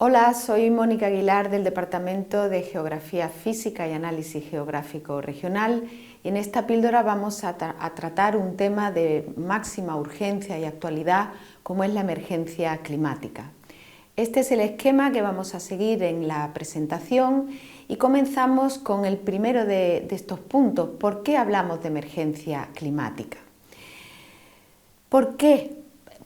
Hola, soy Mónica Aguilar del Departamento de Geografía Física y Análisis Geográfico Regional y en esta píldora vamos a tratar un tema de máxima urgencia y actualidad como es la emergencia climática. Este es el esquema que vamos a seguir en la presentación y comenzamos con el primero de estos puntos. ¿Por qué hablamos de emergencia climática? ¿Por qué?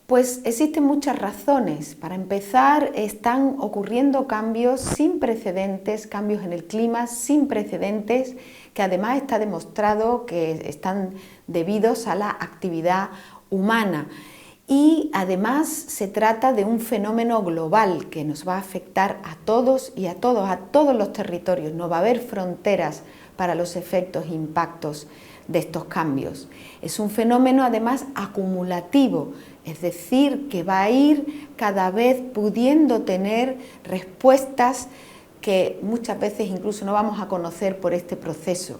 Pues existen muchas razones. Para empezar, están ocurriendo cambios sin precedentes, cambios en el clima sin precedentes, que además está demostrado que están debidos a la actividad humana. Y además se trata de un fenómeno global que nos va a afectar a todos y a todos los territorios. No va a haber fronteras para los efectos e impactos de estos cambios. Es un fenómeno además acumulativo, es decir, que va a ir cada vez pudiendo tener respuestas que muchas veces incluso no vamos a conocer por este proceso.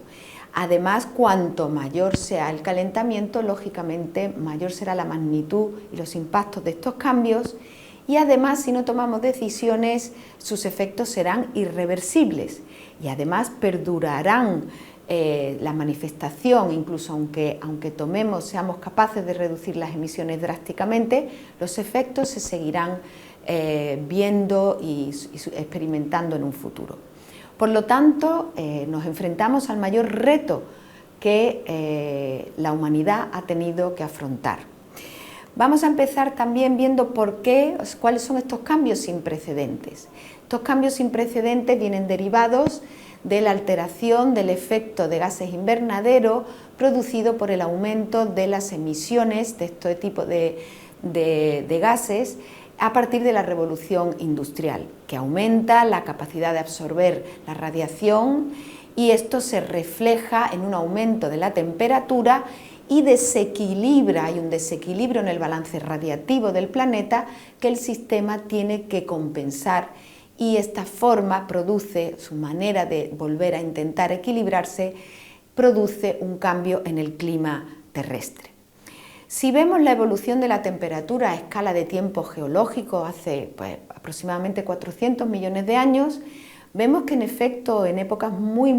Además, cuanto mayor sea el calentamiento, lógicamente mayor será la magnitud y los impactos de estos cambios y además, si no tomamos decisiones, sus efectos serán irreversibles y además perdurarán. La manifestación, incluso aunque seamos capaces de reducir las emisiones drásticamente, los efectos se seguirán viendo y experimentando en un futuro. Por lo tanto, nos enfrentamos al mayor reto que la humanidad ha tenido que afrontar. Vamos a empezar también viendo cuáles son estos cambios sin precedentes. Estos cambios sin precedentes vienen derivados de la alteración del efecto de gases invernadero producido por el aumento de las emisiones de este tipo de gases a partir de la revolución industrial, que aumenta la capacidad de absorber la radiación y esto se refleja en un aumento de la temperatura y hay un desequilibrio en el balance radiativo del planeta que el sistema tiene que compensar. Y esta forma su manera de volver a intentar equilibrarse, produce un cambio en el clima terrestre. Si vemos la evolución de la temperatura a escala de tiempo geológico hace aproximadamente 400 millones de años, vemos que en efecto en épocas muy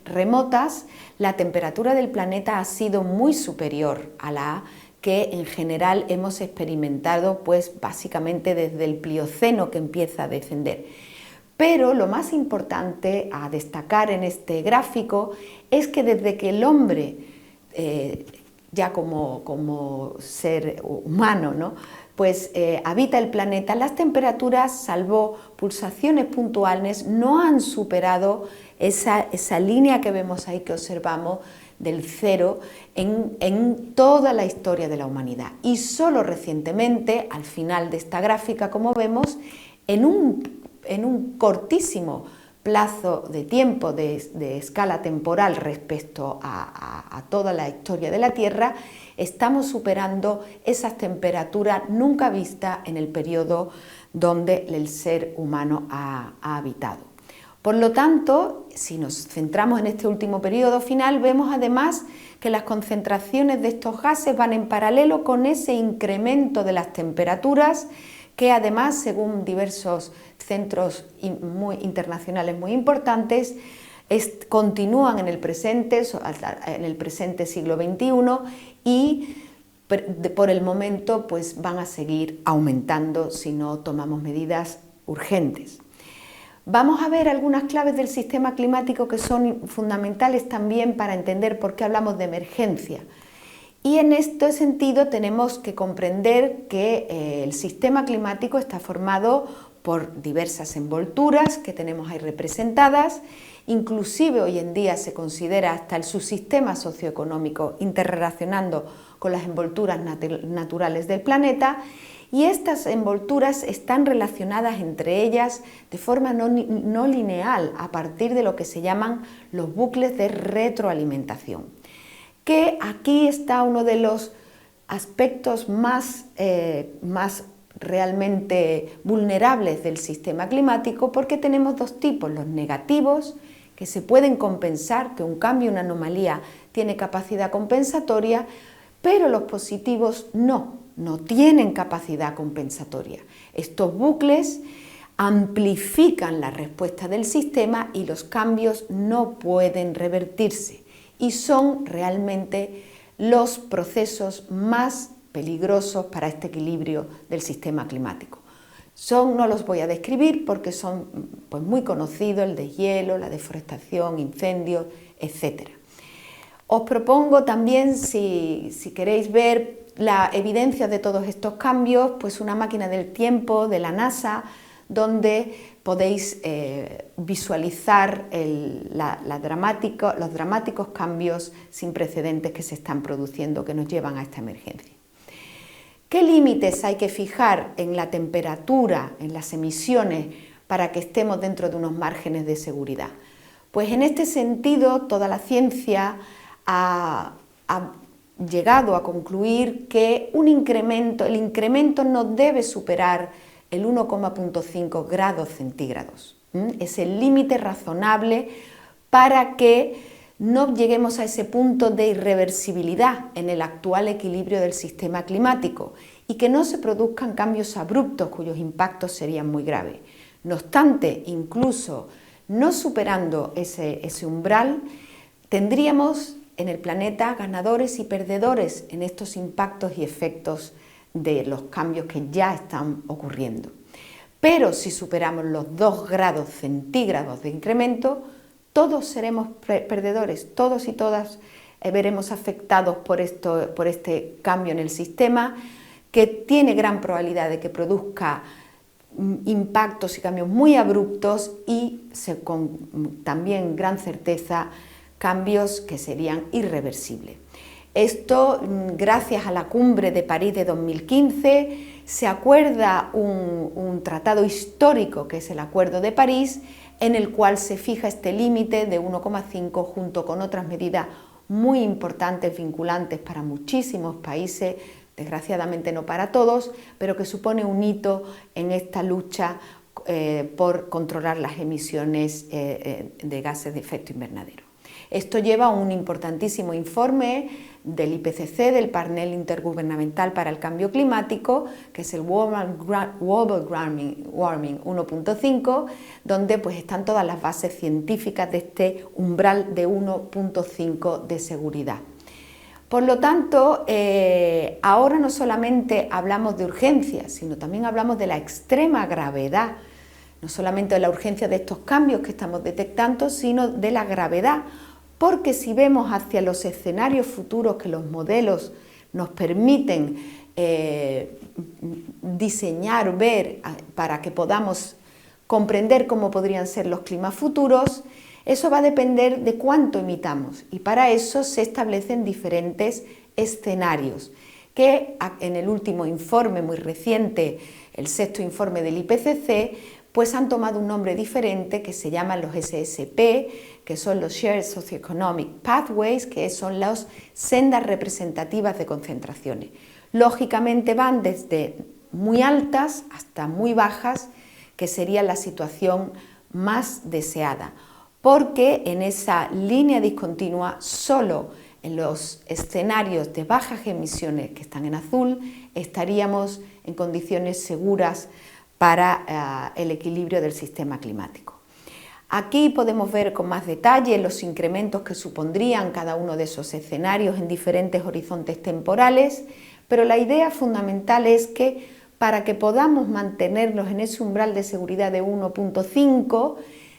remotas la temperatura del planeta ha sido muy superior a la que en general hemos experimentado básicamente desde el Plioceno que empieza a descender. Pero lo más importante a destacar en este gráfico es que desde que el hombre, ya como ser humano, ¿no? Habita el planeta, las temperaturas, salvo pulsaciones puntuales, no han superado esa línea que vemos ahí, que observamos, del cero en toda la historia de la humanidad. Y solo recientemente, al final de esta gráfica, como vemos, en un cortísimo plazo de tiempo de escala temporal respecto a toda la historia de la Tierra, estamos superando esas temperaturas nunca vistas en el periodo donde el ser humano ha habitado. Por lo tanto, si nos centramos en este último periodo final, vemos además que las concentraciones de estos gases van en paralelo con ese incremento de las temperaturas que además, según diversos centros internacionales muy importantes, continúan en el presente siglo XXI y por el momento van a seguir aumentando si no tomamos medidas urgentes. Vamos a ver algunas claves del sistema climático que son fundamentales también para entender por qué hablamos de emergencia. Y en este sentido tenemos que comprender que el sistema climático está formado por diversas envolturas que tenemos ahí representadas, inclusive hoy en día se considera hasta el subsistema socioeconómico interrelacionando con las envolturas naturales del planeta. Y estas envolturas están relacionadas entre ellas de forma no lineal a partir de lo que se llaman los bucles de retroalimentación. Que aquí está uno de los aspectos más realmente vulnerables del sistema climático, porque tenemos dos tipos: los negativos, que se pueden compensar, que un cambio, una anomalía tiene capacidad compensatoria, pero los positivos no tienen capacidad compensatoria. Estos bucles amplifican la respuesta del sistema y los cambios no pueden revertirse y son realmente los procesos más peligrosos para este equilibrio del sistema climático. No los voy a describir porque son pues, muy conocidos, el deshielo, la deforestación, incendios, etc. Os propongo también, si queréis ver la evidencia de todos estos cambios, pues una máquina del tiempo de la NASA, donde podéis visualizar los dramáticos cambios sin precedentes que se están produciendo, que nos llevan a esta emergencia. ¿Qué límites hay que fijar en la temperatura, en las emisiones, para que estemos dentro de unos márgenes de seguridad? Pues en este sentido, toda la ciencia ha llegado a concluir que el incremento no debe superar el 1,5 grados centígrados. Es el límite razonable para que no lleguemos a ese punto de irreversibilidad en el actual equilibrio del sistema climático y que no se produzcan cambios abruptos cuyos impactos serían muy graves. No obstante, incluso no superando ese umbral, tendríamos en el planeta ganadores y perdedores en estos impactos y efectos de los cambios que ya están ocurriendo. Pero si superamos los 2 grados centígrados de incremento, todos seremos perdedores, todos y todas veremos afectados por este cambio en el sistema, que tiene gran probabilidad de que produzca impactos y cambios muy abruptos y con también gran certeza cambios que serían irreversibles. Esto, gracias a la Cumbre de París de 2015, se acuerda un tratado histórico, que es el Acuerdo de París, en el cual se fija este límite de 1,5 junto con otras medidas muy importantes, vinculantes para muchísimos países, desgraciadamente no para todos, pero que supone un hito en esta lucha por controlar las emisiones de gases de efecto invernadero. Esto lleva a un importantísimo informe del IPCC, del Panel Intergubernamental para el Cambio Climático, que es el Global Warming 1.5, donde pues, están todas las bases científicas de este umbral de 1.5 de seguridad. Por lo tanto, ahora no solamente hablamos de urgencia, sino también hablamos de la extrema gravedad, no solamente de la urgencia de estos cambios que estamos detectando, sino de la gravedad, porque si vemos hacia los escenarios futuros que los modelos nos permiten diseñar, ver, para que podamos comprender cómo podrían ser los climas futuros, eso va a depender de cuánto emitamos y para eso se establecen diferentes escenarios que en el último informe muy reciente, el 6º informe del IPCC, pues han tomado un nombre diferente que se llaman los SSP, que son los Shared Socioeconomic Pathways, que son las sendas representativas de concentraciones. Lógicamente van desde muy altas hasta muy bajas, que sería la situación más deseada, porque en esa línea discontinua solo en los escenarios de bajas emisiones que están en azul estaríamos en condiciones seguras para el equilibrio del sistema climático. Aquí podemos ver con más detalle los incrementos que supondrían cada uno de esos escenarios en diferentes horizontes temporales, pero la idea fundamental es que para que podamos mantenernos en ese umbral de seguridad de 1.5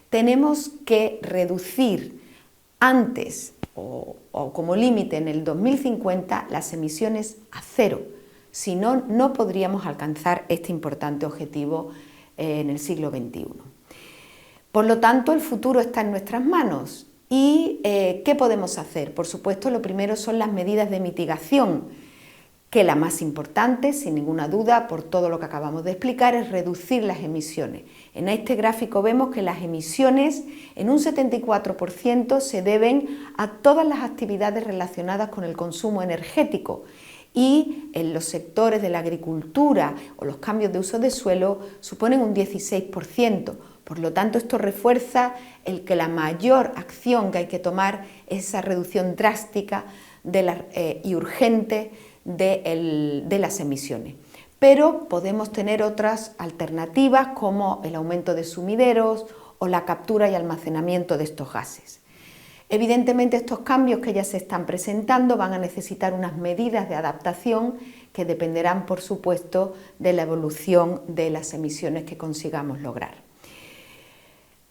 tenemos que reducir antes o como límite en el 2050 las emisiones a cero. Si no, no podríamos alcanzar este importante objetivo en el siglo XXI. Por lo tanto, el futuro está en nuestras manos. ¿Y qué podemos hacer? Por supuesto, lo primero son las medidas de mitigación, que la más importante, sin ninguna duda, por todo lo que acabamos de explicar, es reducir las emisiones. En este gráfico vemos que las emisiones en un 74% se deben a todas las actividades relacionadas con el consumo energético, y en los sectores de la agricultura o los cambios de uso de suelo suponen un 16%. Por lo tanto, esto refuerza el que la mayor acción que hay que tomar es esa reducción drástica y urgente de las emisiones. pero podemos tener otras alternativas como el aumento de sumideros o la captura y almacenamiento de estos gases. Evidentemente, estos cambios que ya se están presentando van a necesitar unas medidas de adaptación que dependerán, por supuesto, de la evolución de las emisiones que consigamos lograr.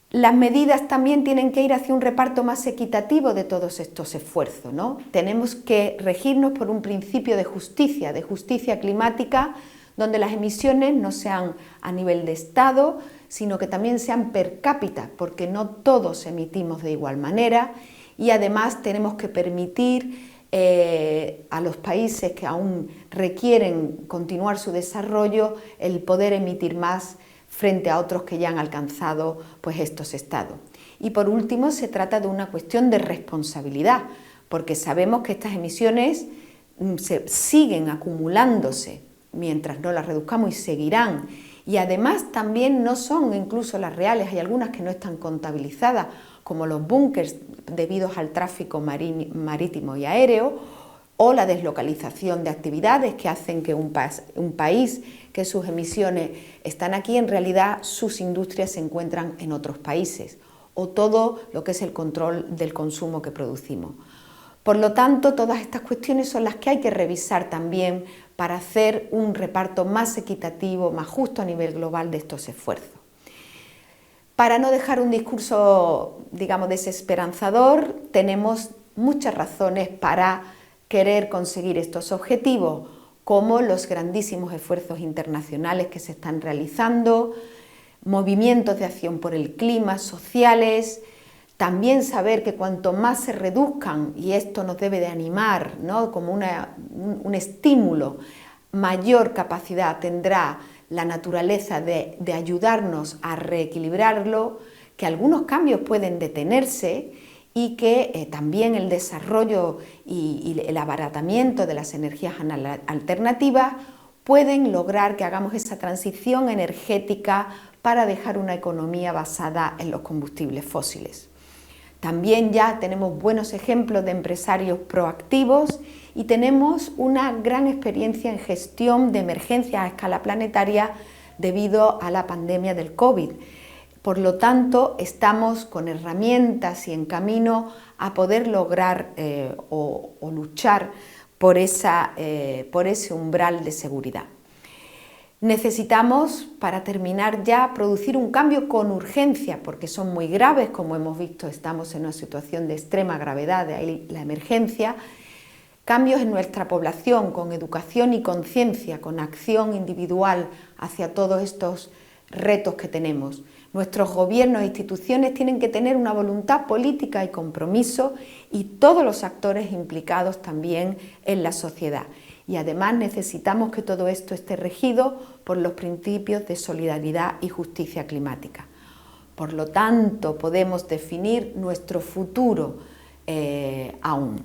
Las medidas también tienen que ir hacia un reparto más equitativo de todos estos esfuerzos, ¿no? Tenemos que regirnos por un principio de justicia climática, donde las emisiones no sean a nivel de Estado, sino que también sean per cápita, porque no todos emitimos de igual manera, y además tenemos que permitir a los países que aún requieren continuar su desarrollo el poder emitir más frente a otros que ya han alcanzado pues, estos estados. Y por último, se trata de una cuestión de responsabilidad, porque sabemos que estas emisiones siguen acumulándose mientras no las reduzcamos y seguirán. Y además también no son incluso las reales, hay algunas que no están contabilizadas, como los búnkers debido al tráfico marítimo y aéreo, o la deslocalización de actividades que hacen que un país que sus emisiones están aquí, en realidad sus industrias se encuentran en otros países, o todo lo que es el control del consumo que producimos. Por lo tanto, todas estas cuestiones son las que hay que revisar también para hacer un reparto más equitativo, más justo a nivel global de estos esfuerzos. Para no dejar un discurso, digamos, desesperanzador, tenemos muchas razones para querer conseguir estos objetivos, como los grandísimos esfuerzos internacionales que se están realizando, movimientos de acción por el clima, sociales. También saber que cuanto más se reduzcan, y esto nos debe de animar, ¿no?, como un estímulo, mayor capacidad tendrá la naturaleza de ayudarnos a reequilibrarlo, que algunos cambios pueden detenerse y que también el desarrollo y el abaratamiento de las energías alternativas pueden lograr que hagamos esa transición energética para dejar una economía basada en los combustibles fósiles. También ya tenemos buenos ejemplos de empresarios proactivos y tenemos una gran experiencia en gestión de emergencias a escala planetaria debido a la pandemia del COVID. Por lo tanto, estamos con herramientas y en camino a poder lograr o luchar por ese umbral de seguridad. Necesitamos, para terminar ya, producir un cambio con urgencia, porque son muy graves, como hemos visto, estamos en una situación de extrema gravedad, de ahí la emergencia. Cambios en nuestra población, con educación y conciencia, con acción individual hacia todos estos retos que tenemos. Nuestros gobiernos e instituciones tienen que tener una voluntad política y compromiso, y todos los actores implicados también en la sociedad. Y además necesitamos que todo esto esté regido por los principios de solidaridad y justicia climática. Por lo tanto, podemos definir nuestro futuro aún.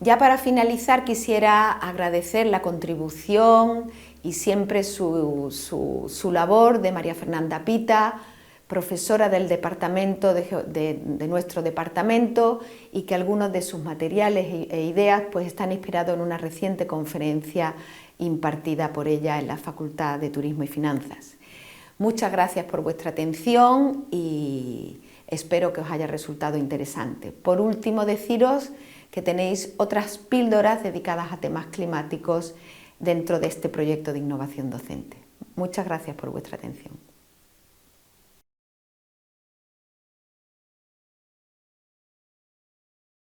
Ya para finalizar, quisiera agradecer la contribución y siempre su labor de María Fernanda Pita, profesora del departamento de nuestro departamento, y que algunos de sus materiales e ideas pues, están inspirados en una reciente conferencia impartida por ella en la Facultad de Turismo y Finanzas. Muchas gracias por vuestra atención y espero que os haya resultado interesante. Por último, deciros que tenéis otras píldoras dedicadas a temas climáticos dentro de este proyecto de innovación docente. Muchas gracias por vuestra atención.